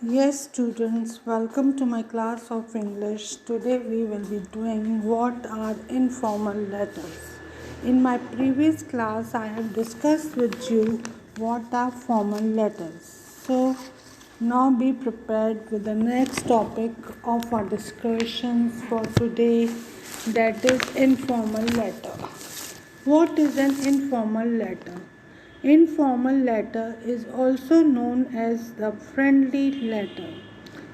Yes, students, welcome to my class of English. Today we will be doing what are informal letters. In my previous class, I have discussed with you what are formal letters. So, now be prepared with the next topic of our discussions for today, that is informal letter. What is an informal letter? Informal letter is also known as the friendly letter.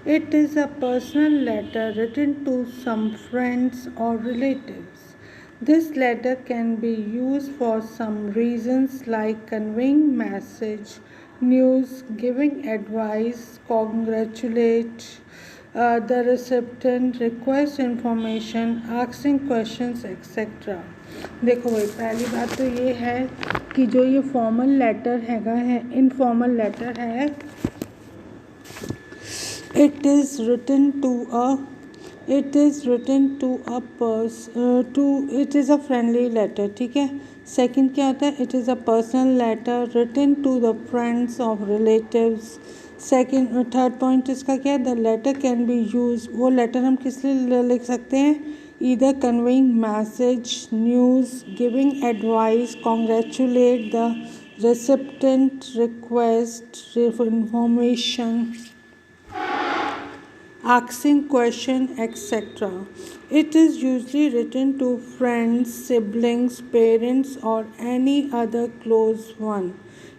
It is a personal letter written to some friends or relatives. This letter can be used for some reasons like conveying message, news, giving advice, congratulate the recipient, request information, asking questions, etc. देखो भाई, पहली बात तो ये है कि जो ये फॉर्मल लेटर है इनफॉर्मल लेटर है, it is written a friendly letter. ठीक है. सेकंड क्या होता है? It is a personal letter written to the friends of relatives. Second third point इसका क्या है? The letter can be use. वो लेटर हम किस लिए लिख सकते हैं? Either conveying message, news, giving advice, congratulate the recipient, request information, asking question, etc. It is usually written to friends, siblings, parents or any other close one.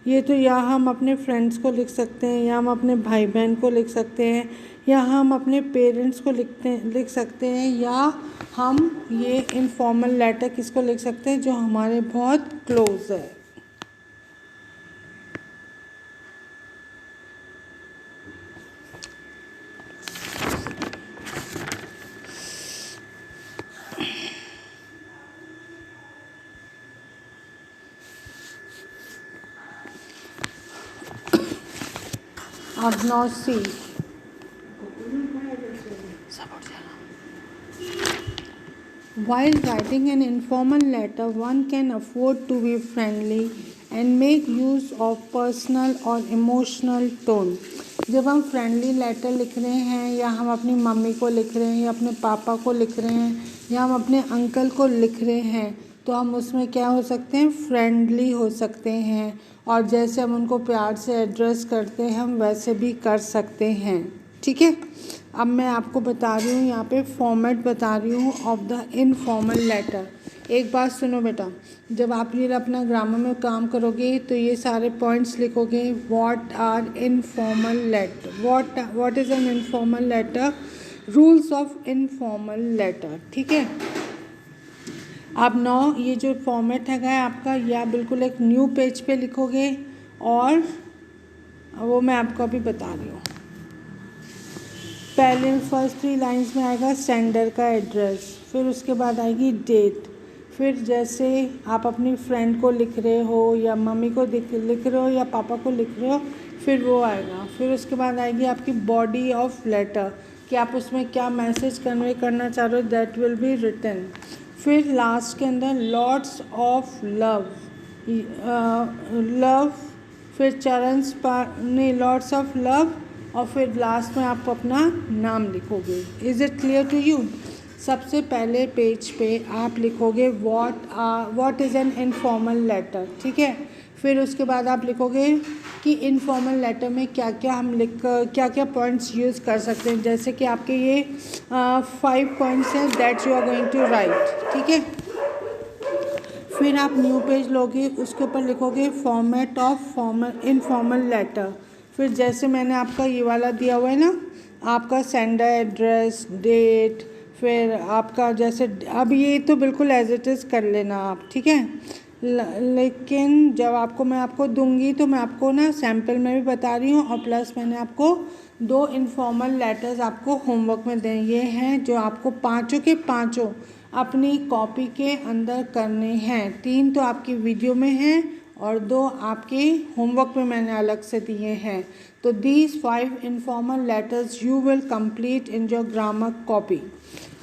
ये तो या हम अपने फ्रेंड्स को लिख सकते हैं, या हम अपने भाई बहन को लिख सकते हैं, या हम अपने पेरेंट्स को लिख सकते हैं, या हम ये इनफॉर्मल लेटर किसको लिख सकते हैं? जो हमारे बहुत क्लोज है. अब now see. While writing an informal letter, one can afford to be friendly and make use of personal or emotional tone. जब हम फ्रेंडली लेटर लिख रहे हैं, या हम अपनी मम्मी को लिख रहे हैं, या अपने पापा को लिख रहे हैं, या हम अपने अंकल को लिख रहे हैं, तो हम उसमें क्या हो सकते हैं? फ्रेंडली हो सकते हैं. और जैसे हम उनको प्यार से एड्रेस करते हैं, हम वैसे भी कर सकते हैं. ठीक है. अब मैं आपको बता रही हूँ, यहाँ पे फॉर्मेट बता रही हूँ ऑफ द इनफॉर्मल लेटर. एक बात सुनो बेटा, जब आप ये अपना ग्रामर में काम करोगे तो ये सारे पॉइंट्स लिखोगे. What are informal letter, what is an informal letter, rules of informal letter. ठीक है. अब नौ ये जो फॉर्मेट है आपका, या आप बिल्कुल एक न्यू पेज पे लिखोगे, और वो मैं आपको अभी बता रही हूँ. पहले फर्स्ट 3 लाइंस में आएगा सेंडर का एड्रेस, फिर उसके बाद आएगी डेट, फिर जैसे आप अपनी फ्रेंड को लिख रहे हो, या मम्मी को लिख रहे हो, या पापा को लिख रहे हो, फिर वो आएगा. फिर उसके बाद आएगी आपकी बॉडी ऑफ लेटर, कि आप उसमें क्या मैसेज कन्वे करना चाह रहे हो, दैट विल बी रिटन. फिर लास्ट के अंदर लॉट्स ऑफ लव, फिर चरण नहीं, लॉट्स ऑफ लव, और फिर लास्ट में आप अपना नाम लिखोगे. Is it clear to you? सबसे पहले पेज पे आप लिखोगे what is an informal letter. ठीक है. फिर उसके बाद आप लिखोगे कि इनफॉर्मल लेटर में क्या क्या पॉइंट्स यूज़ कर सकते हैं. जैसे कि आपके ये 5 पॉइंट्स हैं that you are going to write. ठीक है. फिर आप न्यू पेज लोगे, उसके ऊपर लिखोगे फॉर्मेट ऑफ इनफॉर्मल लेटर. फिर जैसे मैंने आपका ये वाला दिया हुआ है ना, आपका सेंडर एड्रेस, डेट, फिर आपका जैसे, अब ये तो बिल्कुल एज इट इज़ कर लेना आप. ठीक है. लेकिन जब मैं आपको दूंगी तो मैं आपको ना सैम्पल में भी बता रही हूँ, और प्लस मैंने आपको 2 इनफॉर्मल लेटर्स आपको होमवर्क में दिए. ये हैं जो आपको पाँचों के पाँचों अपनी कॉपी के अंदर करने हैं. 3 तो आपकी वीडियो में हैं, और 2 आपके होमवर्क में मैंने अलग से दिए हैं. तो these 5 informal letters you will complete in your grammar copy.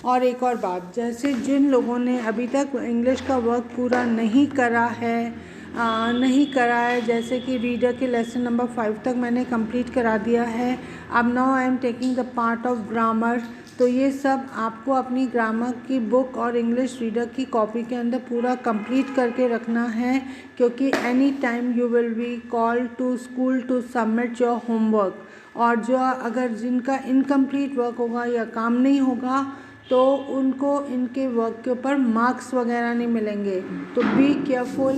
और एक और बात, जैसे जिन लोगों ने अभी तक इंग्लिश का वर्क पूरा नहीं करा है, नहीं करा है, जैसे कि रीडर के लेसन नंबर 5 तक मैंने कंप्लीट करा दिया है। अब now I am taking the part of grammar. तो ये सब आपको अपनी ग्रामर की बुक और इंग्लिश रीडर की कॉपी के अंदर पूरा कंप्लीट करके रखना है, क्योंकि any time you will be called to school to submit your homework. और जो अगर जिनका इनकम्प्लीट वर्क होगा या काम नहीं होगा तो उनको इनके वर्क के ऊपर मार्क्स वगैरह नहीं मिलेंगे। तो बी केयरफुल,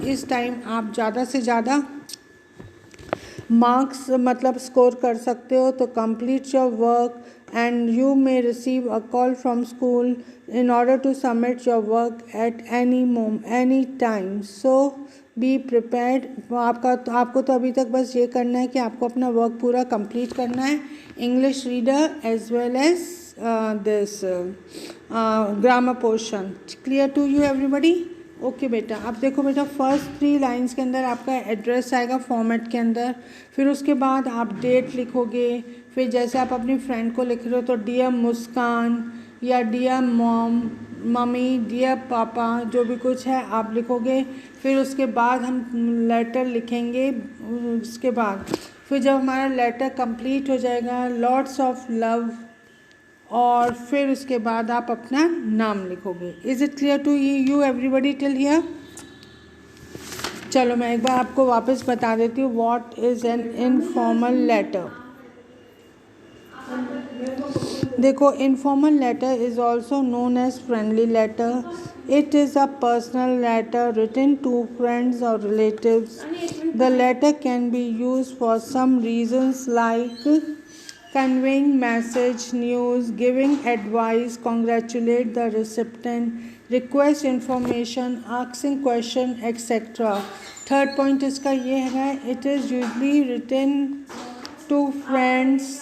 इस टाइम आप ज़्यादा से ज़्यादा मार्क्स मतलब स्कोर कर सकते हो। तो complete your work and you may receive a call from school in order to submit your work at any time. So be prepared. आपको तो अभी तक बस ये करना है कि आपको अपना वर्क पूरा कंप्लीट करना है, English reader as well as this grammar portion. Clear to you everybody? Okay बेटा, अब देखो बेटा, फर्स्ट 3 लाइन्स के अंदर आपका एड्रेस आएगा फॉर्मेट के अंदर, फिर उसके बाद आप डेट लिखोगे, फिर जैसे आप अपनी फ्रेंड को लिख रहे हो तो डियर मुस्कान या डियर मॉम, मम्मी, डियर पापा, जो भी कुछ है आप लिखोगे। फिर उसके बाद हम लेटर लिखेंगे। उसके बाद फिर जब हमारा लेटर कंप्लीट हो जाएगा, लॉट्स ऑफ लव, और फिर उसके बाद आप अपना नाम लिखोगे। Is it clear to you everybody till here? चलो मैं एक बार आपको वापस बता देती हूँ what is an informal letter. देखो, informal letter is also known as friendly letter. It is a personal letter written to friends or relatives. The letter can be used for some reasons like conveying message, news, giving advice, congratulate the recipient, request information, asking question, etc. Third point इसका ये है, it is usually written to friends,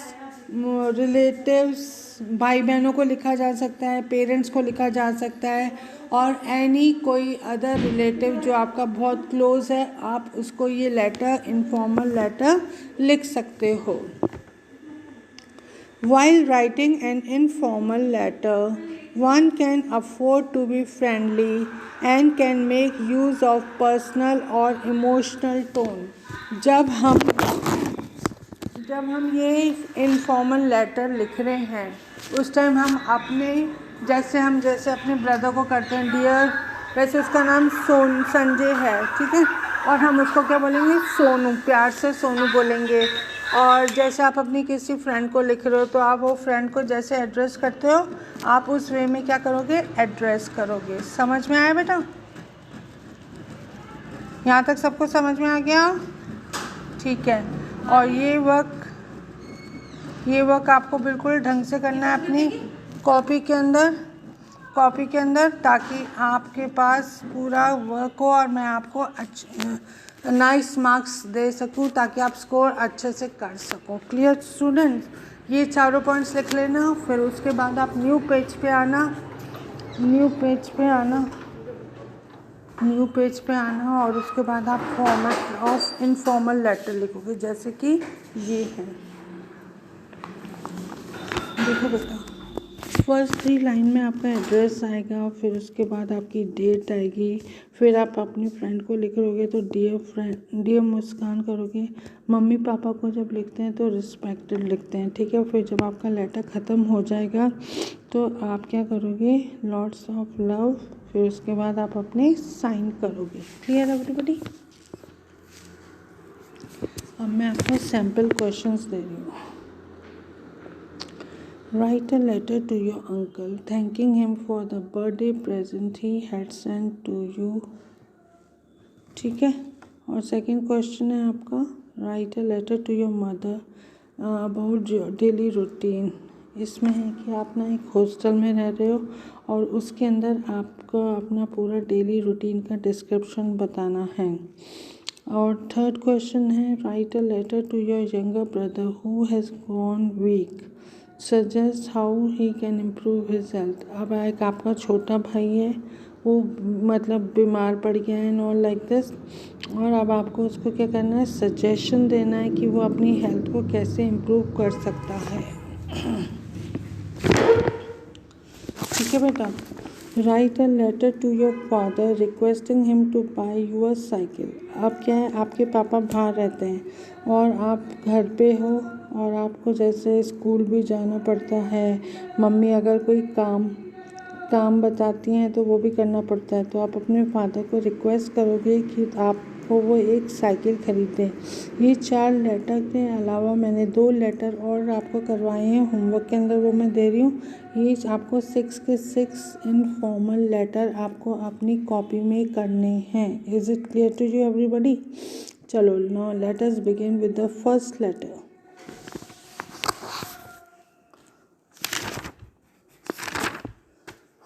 relatives, भाई बहनों को लिखा जा सकता है, पेरेंट्स को लिखा जा सकता है, और एनी कोई अदर रिलेटिव जो आपका बहुत क्लोज है, आप उसको ये लेटर इनफॉर्मल लेटर लिख सकते हो। While writing an informal letter, one can afford to be friendly and can make use of personal or emotional tone. जब हम ये इनफॉर्मल लेटर लिख रहे हैं उस टाइम हम जैसे अपने ब्रदर को करते हैं डियर, वैसे उसका नाम संजय है, ठीक है, और हम उसको क्या बोलेंगे? सोनू, प्यार से सोनू बोलेंगे। और जैसे आप अपनी किसी फ्रेंड को लिख रहे हो तो आप वो फ्रेंड को जैसे एड्रेस करते हो आप उस वे में क्या करोगे? एड्रेस करोगे। समझ में आया बेटा? यहाँ तक सबको समझ में आ गया? ठीक है। और ये वर्क आपको बिल्कुल ढंग से करना है अपनी कॉपी के अंदर, ताकि आपके पास पूरा वर्क हो और मैं आपको नाइस मार्क्स दे सकूं, ताकि आप स्कोर अच्छे से कर सको। Clear students? ये चारों पॉइंट्स लिख लेना। फिर उसके बाद आप न्यू पेज पे आना और उसके बाद आप फॉर्मेट ऑफ इनफॉर्मल लेटर लिखोगे, जैसे कि ये है। देखो बेटा, फर्स्ट 3 लाइन में आपका एड्रेस आएगा, फिर उसके बाद आपकी डेट आएगी, फिर आप अपनी फ्रेंड को लिख रहोगे तो डियर मुस्कान करोगे। मम्मी पापा को जब लिखते हैं तो रिस्पेक्टेड लिखते हैं, ठीक है। फिर जब आपका लेटर ख़त्म हो जाएगा तो आप क्या करोगे? लॉट्स ऑफ लव, फिर उसके बाद आप अपने साइन करोगे। Clear everybody? अब मैं आपको सैम्पल क्वेश्चंस दे रही हूँ। Write a letter to your uncle thanking him for the birthday present he had sent to you. ठीक है। और सेकंड क्वेश्चन है आपका, write a letter to your mother about daily routine. इसमें है कि आप ना एक हॉस्टल में रह रहे हो और उसके अंदर आपको अपना पूरा डेली रूटीन का डिस्क्रिप्शन बताना है। और थर्ड क्वेश्चन है, write a letter to your younger brother who has gone weak, suggest how he can improve his health. अब एक आपका छोटा भाई है, वो मतलब बीमार पड़ गया है, नॉट लाइक दिस, और अब आपको उसको क्या करना है? सजेशन देना है कि वो अपनी हेल्थ को कैसे इम्प्रूव कर सकता है। ठीक है बेटा? Write a letter to your father requesting him to buy you a cycle. अब क्या है, आपके पापा बाहर रहते हैं और आप घर पे हो और आपको जैसे स्कूल भी जाना पड़ता है, मम्मी अगर कोई काम बताती हैं तो वो भी करना पड़ता है, तो आप अपने फादर को रिक्वेस्ट करोगे कि आपको वो एक साइकिल खरीदें। ये 4 लेटर के अलावा मैंने 2 लेटर और आपको करवाए हैं होमवर्क के अंदर, वो मैं दे रही हूँ। ये आपको 6 के 6 इनफॉर्मल लेटर आपको अपनी कॉपी में करने हैं। Is it clear to you everybody? चलो now let us begin with the first letter.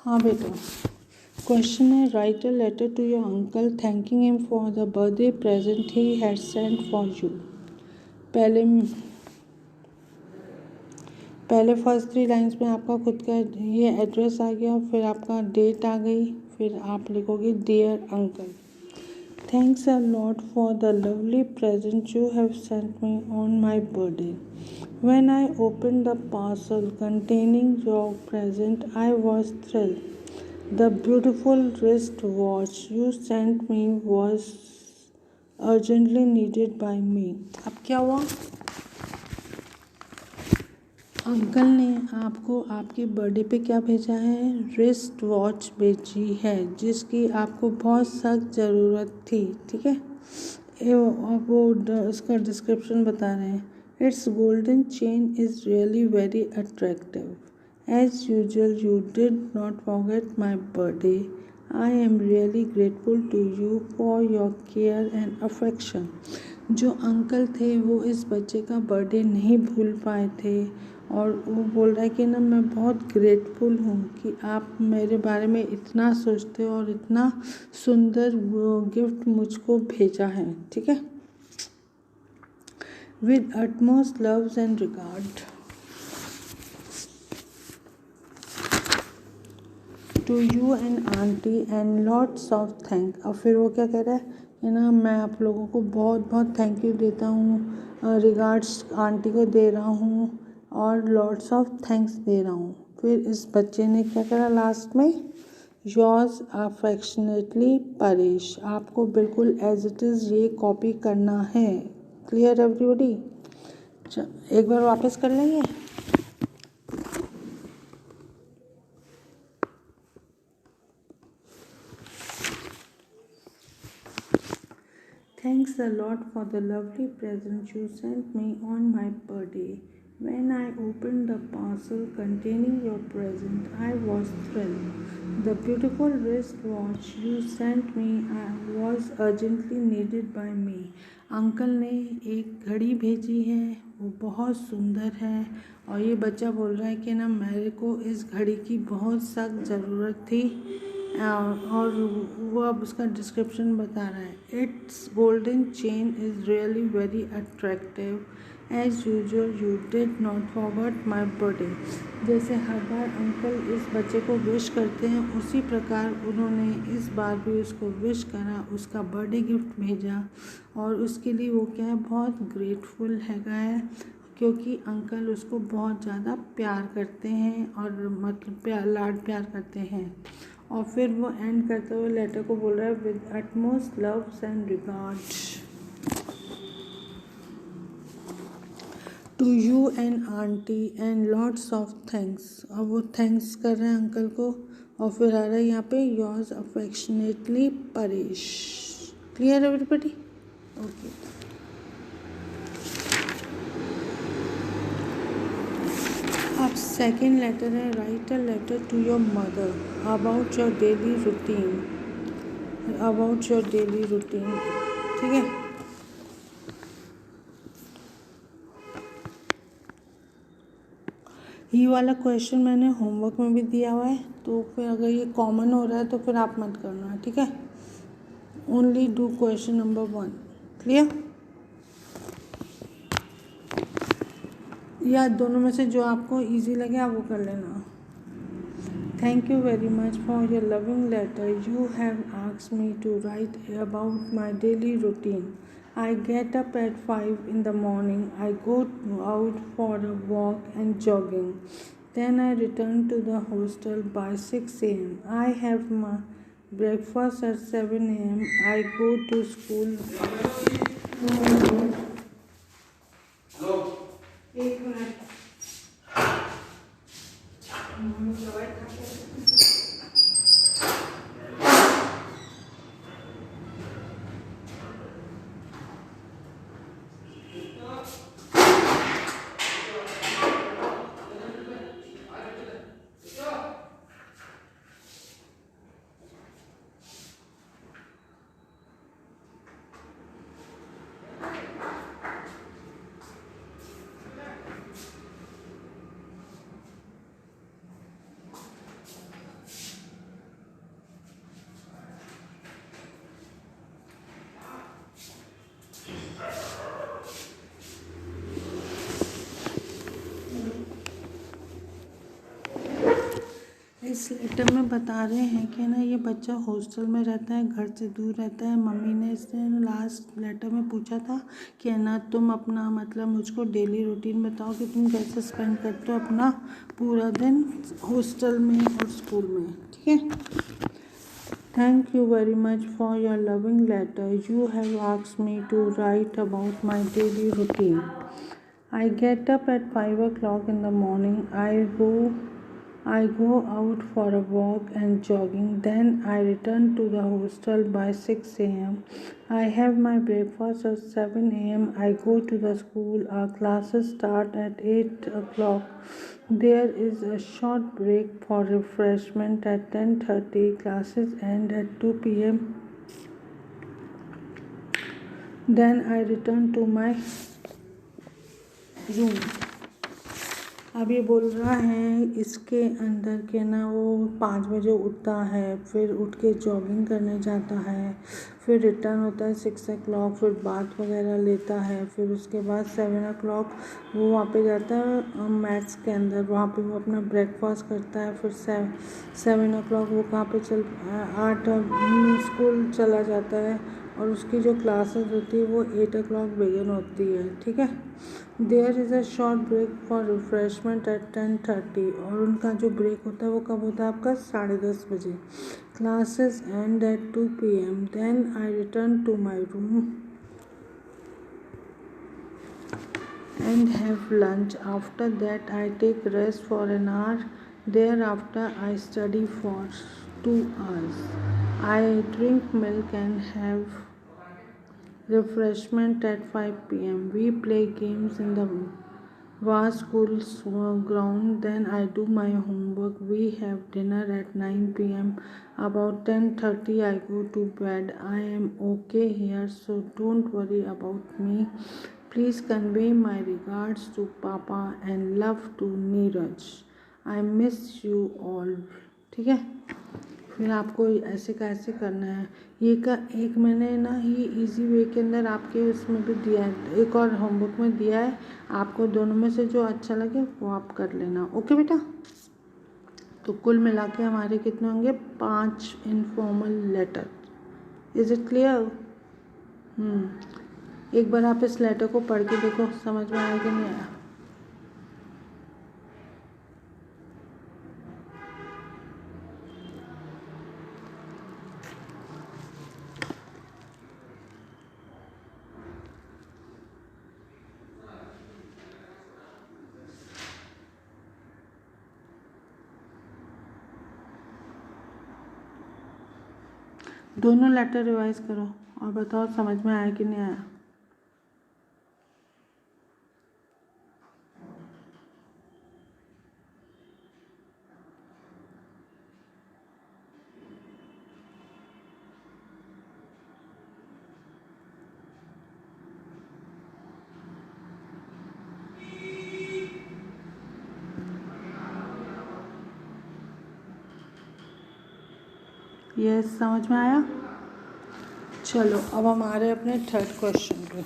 हाँ बेटा, क्वेश्चन है write a letter to your uncle thanking him for the birthday present he had sent for you. पहले first 3 lines में आपका खुद का ये एड्रेस आ गया, फिर आपका डेट आ गई, फिर आप लिखोगे dear uncle, thanks a lot for the lovely present you have sent me on my birthday. When I opened the parcel containing your present, I was thrilled. The beautiful wristwatch you sent me was urgently needed by me. अब क्या हुआ? Uncle ने आपको आपके birthday पे क्या भेजा है? रिस्ट वॉच भेजी है, जिसकी आपको बहुत सख्त ज़रूरत थी। ठीक है, वो इसका डिस्क्रिप्शन बता रहे हैं। Its golden chain is really very attractive. As usual, you did not forget my birthday. I am really grateful to you for your care and affection. जो अंकल थे वो इस बच्चे का बर्थडे नहीं भूल पाए थे और वो बोल रहा है कि ना मैं बहुत ग्रेटफुल हूँ कि आप मेरे बारे में इतना सोचते हो और इतना सुंदर गिफ्ट मुझको भेजा है। ठीक है, with utmost loves and regard to you and auntie and lots of thank। अब फिर वो क्या कह रहा है ना, मैं आप लोगों को बहुत बहुत थैंक यू देता हूँ, रिगार्ड्स आंटी को दे रहा हूँ और लॉट्स ऑफ थैंक्स दे रहा हूँ। फिर इस बच्चे ने क्या करा लास्ट में, योर्स अफेक्शनेटली परेश। आपको बिल्कुल एज इट इज़ ये कॉपी करना है। Clear everybody? एक बार वापस कर लेंगे। Thanks a lot for the lovely present you sent me on my birthday. When I opened the parcel containing your present, I was thrilled. The beautiful wristwatch you sent me was urgently needed by me. Uncle ने एक घड़ी भेजी है, वो बहुत सुंदर है और ये बच्चा बोल रहा है कि ना मेरे को इस घड़ी की बहुत सख्त ज़रूरत थी और वो अब उसका डिस्क्रिप्शन बता रहा है। It's golden chain is really very attractive. As usual you did not forget my birthday. जैसे हर बार अंकल इस बच्चे को विश करते हैं, उसी प्रकार उन्होंने इस बार भी उसको विश करा, उसका बर्थडे गिफ्ट भेजा और उसके लिए वो क्या है, बहुत ग्रेटफुल है क्योंकि अंकल उसको बहुत ज़्यादा प्यार करते हैं और मतलब लाड प्यार करते हैं। और फिर वो एंड करते हुए लेटर को बोल रहा है with utmost loves and regard to you and aunty and lots of thanks. अब वो थैंक्स कर रहे हैं अंकल को और फिर आ रहा है यहाँ पे yours affectionately Paresh. Clear everybody? Okay, अब सेकेंड लेटर है write a letter to your mother about your daily routine. ठीक है, ये वाला क्वेश्चन मैंने होमवर्क में भी दिया हुआ है, तो फिर अगर ये कॉमन हो रहा है तो फिर आप मत करना। ठीक है, only do question number 1। Clear? या दोनों में से जो आपको इजी लगे आप वो कर लेना। Thank you very much for your loving letter. You have asked me to write about my daily routine. I get up at 5 in the morning. I go out for a walk and jogging. Then I return to the hostel by 6 a.m. I have my breakfast at 7 a.m. I go to school. एक minute इस letter में बता रहे हैं कि ना ये बच्चा हॉस्टल में रहता है, घर से दूर रहता है। मम्मी ने इससे लास्ट लेटर में पूछा था कि ना तुम अपना मतलब मुझको डेली रूटीन बताओ कि तुम कैसे स्पेंड करते हो अपना पूरा दिन हॉस्टल में और स्कूल में, ठीक है। Thank you very much for your loving letter. You have asked me to write about my daily routine. I get up at 5 o'clock in the morning. I go out for a walk and jogging. Then I return to the hostel by 6 a.m. I have my breakfast at 7 a.m. I go to the school. Our classes start at 8 o'clock. There is a short break for refreshment at 10:30. Classes end at 2 p.m. Then I return to my room. अब ये बोल रहा है इसके अंदर के ना वो 5 बजे उठता है, फिर उठ के जॉगिंग करने जाता है, फिर रिटर्न होता है 6 o'clock, फिर बाथ वगैरह लेता है, फिर उसके बाद 7 o'clock वो वहाँ पे जाता है मैथ्स के अंदर, वहाँ पे वो अपना ब्रेकफास्ट करता है, फिर 7 o'clock वो कहाँ पे 8 स्कूल चला जाता है और उसकी जो क्लासेस होती है वो 8 o'clock बिगिन होती है, ठीक है। There is a short break for refreshment at 10:30 और उनका जो ब्रेक होता है वो कब होता है आपका 10:30 बजे। Classes end at 2 p.m. Then I return to my room and have lunch. After that, I take rest for an hour. Thereafter, I study for 2 hours. I drink milk and have refreshment at 5 p.m. We play games in the vast school ground. Then I do my homework. We have dinner at 9 p.m. About 10:30 I go to bed. I am okay here, so don't worry about me. Please convey my regards to Papa and love to Neeraj. I miss you all. ठीक है, फिर आपको ऐसे कैसे करना है ये का एक मैंने ना ये इजी वे के अंदर आपके उसमें भी दिया है, एक और होमवर्क में दिया है, आपको दोनों में से जो अच्छा लगे वो आप कर लेना। ओके बेटा, तो कुल मिला के हमारे कितने होंगे 5 informal letter. Is it clear? एक बार आप इस लेटर को पढ़ के देखो, समझ में आया कि नहीं आया। दोनों लेटर रिवाइज करो और बताओ समझ में आया कि नहीं आया। यस, समझ में आया। चलो अब हम आ रहे हैं अपने थर्ड क्वेश्चन पे।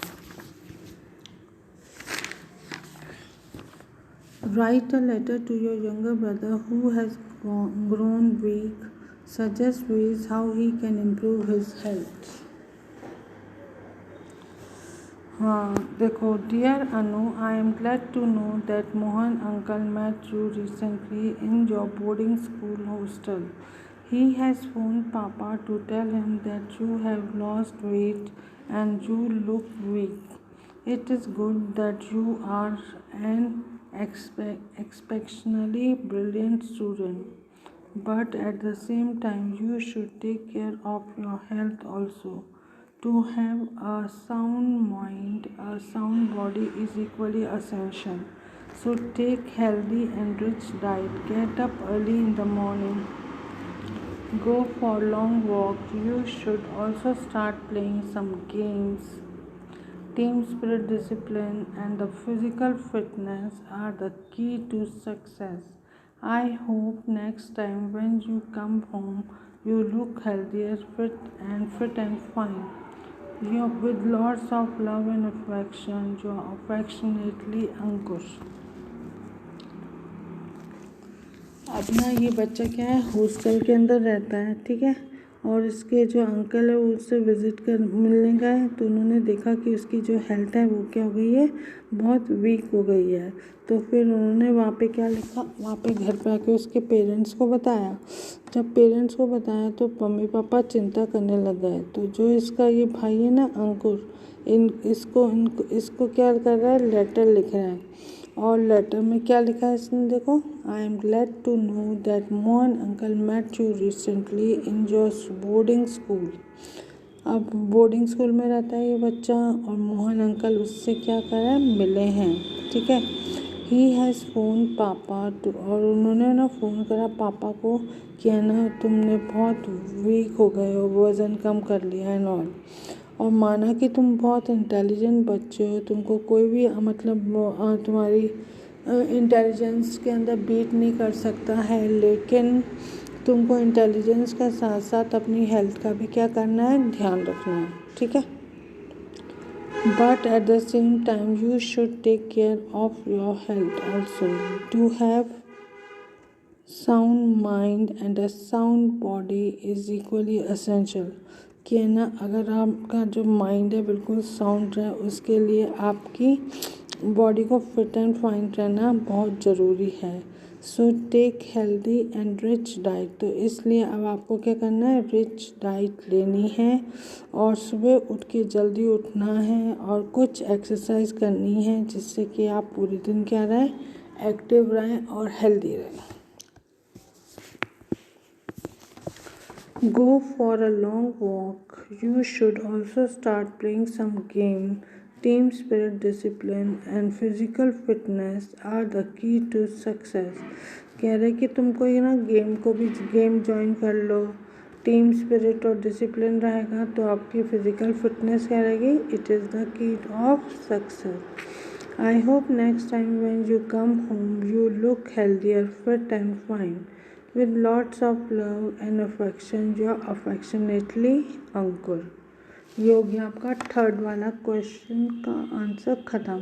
Write a letter to your younger brother who has grown weak, suggest ways how he can improve his health. हाँ देखो, dear Anu, I am glad to know that Mohan uncle met you recently in your boarding school hostel. He has phoned Papa to tell him that you have lost weight and you look weak. It is good that you are an exceptionally brilliant student, but at the same time, you should take care of your health also. To have a sound mind, a sound body is equally essential. So take healthy and rich diet. Get up early in the morning. Go for long walk. You should also start playing some games. Team spirit, discipline, and the physical fitness are the key to success. I hope next time when you come home, you look healthier, fit and fine. You with lots of love and affection, your affectionately Ankush. अब ना ये बच्चा क्या है, hostel के अंदर रहता है, ठीक है। और इसके जो अंकल है वो उससे विज़िट कर मिलने गए, तो उन्होंने देखा कि उसकी जो हेल्थ है वो क्या हो गई है, बहुत वीक हो गई है। तो फिर उन्होंने वहाँ पे क्या लिखा, वहाँ पे घर पे आके उसके पेरेंट्स को बताया। जब पेरेंट्स को बताया तो मम्मी पापा चिंता करने लग गए। तो जो इसका ये भाई है ना अंकुर, इसको क्या कर रहा है, लेटर लिख रहा है। और लेटर में क्या लिखा है इसने, देखो, I am glad to know that Mohan uncle met you recently in your boarding school. अब बोर्डिंग स्कूल में रहता है ये बच्चा, और मोहन अंकल उससे क्या कर रहे हैं, मिले हैं, ठीक है। ही हैज़ फ़ोन पापा टू, और उन्होंने ना फ़ोन करा पापा को कि है ना तुमने बहुत वीक हो गए हो, वज़न कम कर लिया है ऑल। और माना कि तुम बहुत इंटेलिजेंट बच्चे हो, तुमको कोई भी मतलब तुम्हारी इंटेलिजेंस के अंदर बीट नहीं कर सकता है, लेकिन तुमको इंटेलिजेंस के साथ साथ अपनी हेल्थ का भी क्या करना है, ध्यान रखना है, ठीक है। But at the same time you should take care of your health also. To have sound mind and a sound body is equally essential. कि है ना, अगर आपका जो माइंड है बिल्कुल साउंड रहे, उसके लिए आपकी बॉडी को फिट एंड फाइन रहना बहुत ज़रूरी है। So take healthy and rich diet. तो इसलिए अब आपको क्या करना है, रिच डाइट लेनी है, और सुबह उठ के जल्दी उठना है, और कुछ एक्सरसाइज करनी है, जिससे कि आप पूरे दिन क्या रहें, एक्टिव रहें और हेल्दी रहें। Go for a long walk. You should also start playing some game. Team spirit, discipline and physical fitness are the key to success. कह रहे कि तुम कोई ना गेम ज्वाइन कर लो। टीम स्पिरिट और डिसिप्लिन रहेगा तो आपकी फिजिकल फिटनेस क्या रहेगी, it is the key of success. I hope next time when you come home you look healthier, fit and fine. With lots of love and affection, your affectionately अंकुर। ये हो गया आपका third वाला question का answer ख़त्म।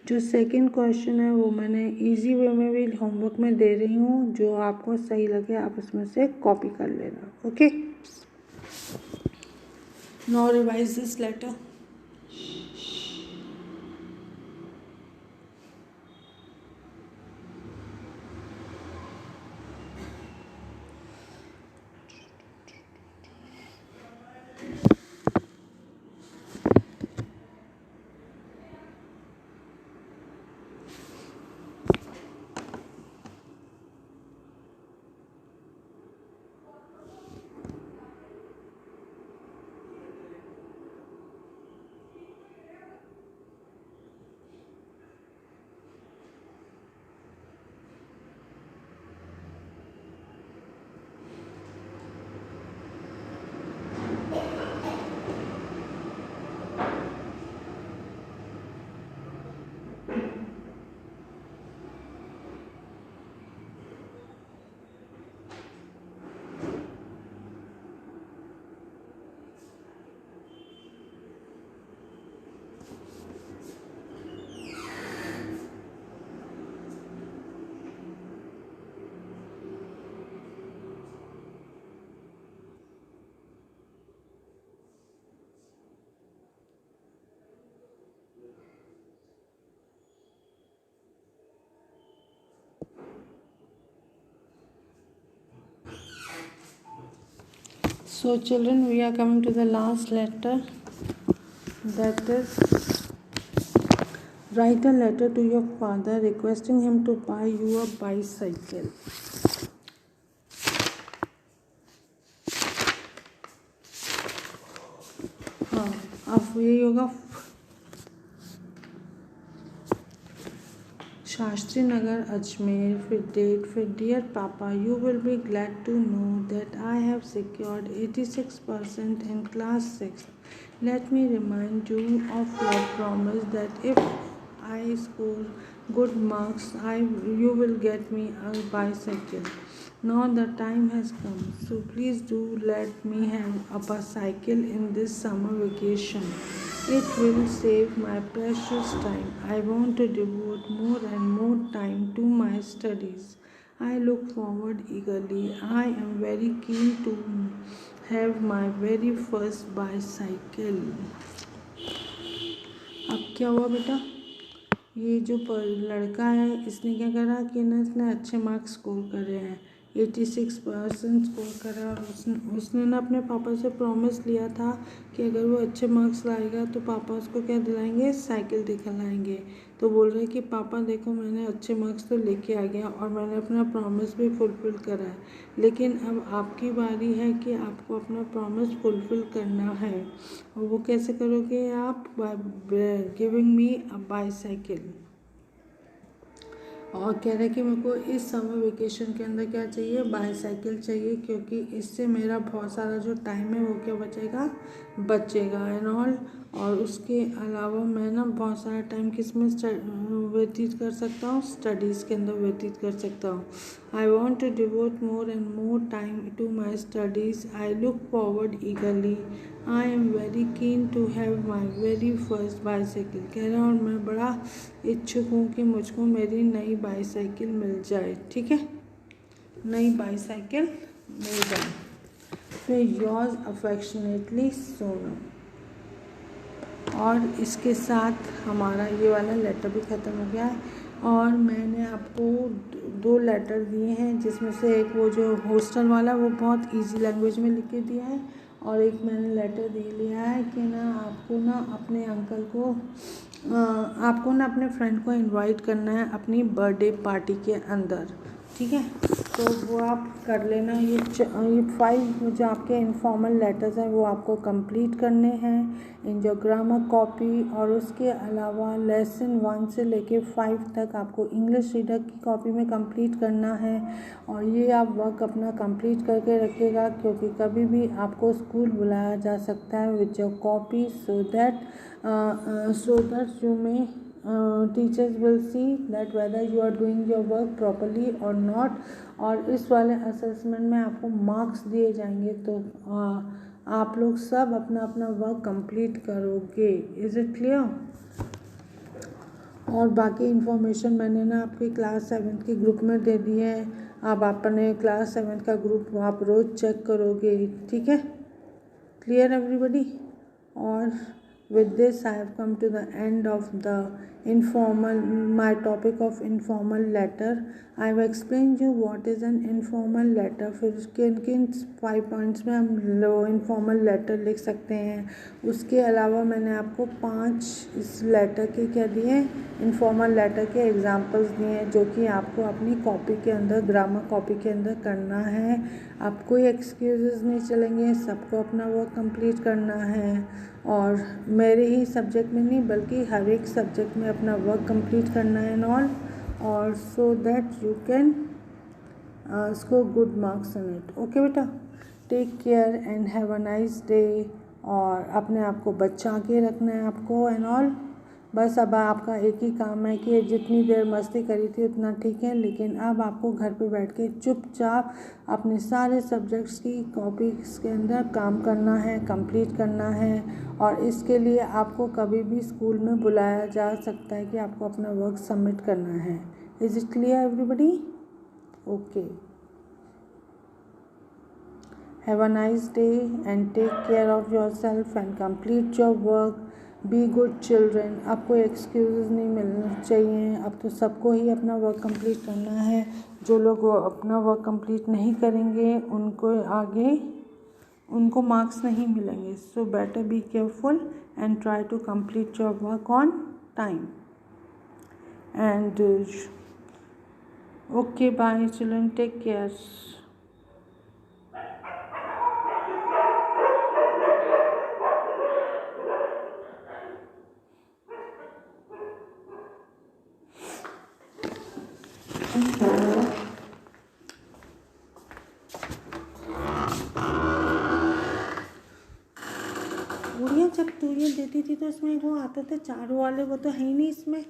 जो second question है वो मैंने इजी वे में भी होमवर्क में दे रही हूँ, जो आपको सही लगे आप उसमें से कॉपी कर लेना, okay. Now revise this letter. So children, we are coming to the last letter, that is, write a letter to your father requesting him to buy you a bicycle. हाँ, अब यही होगा शास्त्री नगर अजमेर, फिर डेट, फिर dear papa, you will be glad to know that I have secured 86% in class 6. Let me remind you of your promise that if I score good marks, you will get me a bicycle. Now the time has come, so please do let me have a bicycle in this summer vacation. It will save my precious time. I want to devote more and more time to my studies. I look forward eagerly. I am very keen to have my very first bicycle. अब क्या हुआ बेटा? ये जो लड़का है इसने क्या करा कि ना इसने अच्छे मार्क्स स्कोर करे हैं, 86% स्कोर करा, और उसने ना अपने पापा से प्रॉमिस लिया था कि अगर वो अच्छे मार्क्स लाएगा तो पापा उसको क्या दिलाएंगे, साइकिल दिलाएंगे. तो बोल रहे कि पापा देखो मैंने अच्छे मार्क्स तो लेके आ गया और मैंने अपना प्रॉमिस भी फुलफ़िल करा है, लेकिन अब आपकी बारी है कि आपको अपना प्रॉमिस फुलफ़िल करना है. और वो कैसे करोगे आप? By giving me a bicycle. और कह रहे कि मेरे को इस समर वेकेशन के अंदर क्या चाहिए, बाईसाइकिल चाहिए, क्योंकि इससे मेरा बहुत सारा जो टाइम है वो क्या बचेगा एंड ऑल. और उसके अलावा मैं ना बहुत सारा टाइम किस में व्यतीत कर सकता हूँ, स्टडीज़ के अंदर व्यतीत कर सकता हूँ. I want to devote more and more time to my studies. I look forward eagerly. I am very keen to have my very first bicycle. कह रहे हैं और मैं बड़ा इच्छुक हूँ कि मुझको मेरी नई बाईसाइकिल मिल जाए. ठीक है, नई बाईसाइकिल मिल जाए. फिर योर्स अफेक्शनेटली सोनम. और इसके साथ हमारा ये वाला लेटर भी ख़त्म हो गया है. और मैंने आपको 2 लेटर दिए हैं, जिसमें से एक वो जो हॉस्टल वाला वो बहुत इजी लैंग्वेज में लिख के दिया है, और एक मैंने लेटर दे लिया है कि ना आपको ना अपने अंकल को आपको ना अपने फ्रेंड को इनवाइट करना है अपनी बर्थडे पार्टी के अंदर. ठीक है, तो वो आप कर लेना. ये 5 जो आपके इनफॉर्मल लेटर्स हैं वो आपको कंप्लीट करने हैं इन जो ग्रामर कॉपी. और उसके अलावा लेसन 1 से लेके 5 तक आपको इंग्लिश रीडर की कॉपी में कंप्लीट करना है. और ये आप वर्क अपना कंप्लीट करके रखिएगा, क्योंकि कभी भी आपको स्कूल बुलाया जा सकता है with your copy, so that you may teachers will see that whether you are doing your work properly or not. और इस वाले असेसमेंट में आपको मार्क्स दिए जाएंगे, तो आप लोग सब अपना अपना वर्क कंप्लीट करोगे. Is it clear? और बाकी इन्फॉर्मेशन मैंने ना आपकी क्लास 7 के ग्रुप में दे दी है. अब अपने क्लास 7 का ग्रुप आप रोज़ चेक करोगे. ठीक है, क्लियर एवरीबडी? और with this I have come to the end of my topic of informal letter. I have explained you what is an informal letter. फिर किन 5 पॉइंट्स में हम informal letter लिख सकते हैं. उसके अलावा मैंने आपको 5 इस लेटर के क्या दिए, informal letter के एग्जाम्पल्स दिए हैं, जो कि आपको अपनी कॉपी के अंदर, ग्रामर कॉपी के अंदर करना है. आप कोई एक्सक्यूजेस नहीं चलेंगे, सबको अपना वर्क कंप्लीट करना है. और मेरे ही सब्जेक्ट में नहीं बल्कि हर एक सब्जेक्ट में अपना वर्क कंप्लीट करना है एंड ऑल. और so that you can score good marks in it. Okay बेटा, take care and have a nice day. और अपने आप को बचा के रखना है आपको एंड ऑल. बस अब आपका एक ही काम है कि जितनी देर मस्ती करी थी उतना ठीक है, लेकिन अब आपको घर पे बैठ के चुपचाप अपने सारे सब्जेक्ट्स की कॉपीज़ के अंदर काम करना है, कंप्लीट करना है. और इसके लिए आपको कभी भी स्कूल में बुलाया जा सकता है कि आपको अपना वर्क सबमिट करना है. Is it clear everybody? Okay, have a nice day and take care of yourself and complete your work. Be good children. आपको एक्सक्यूज़ नहीं मिलने चाहिए, अब तो सबको ही अपना वर्क कंप्लीट करना है। जो लोग अपना वर्क कंप्लीट नहीं करेंगे उनको मार्क्स नहीं मिलेंगे। So better be careful and try to complete your work on time. And okay, bye children, take care. गुड़िया, जब तू ये देती थी तो इसमें वो आते थे चारों वाले, वो तो है ही नहीं इसमें।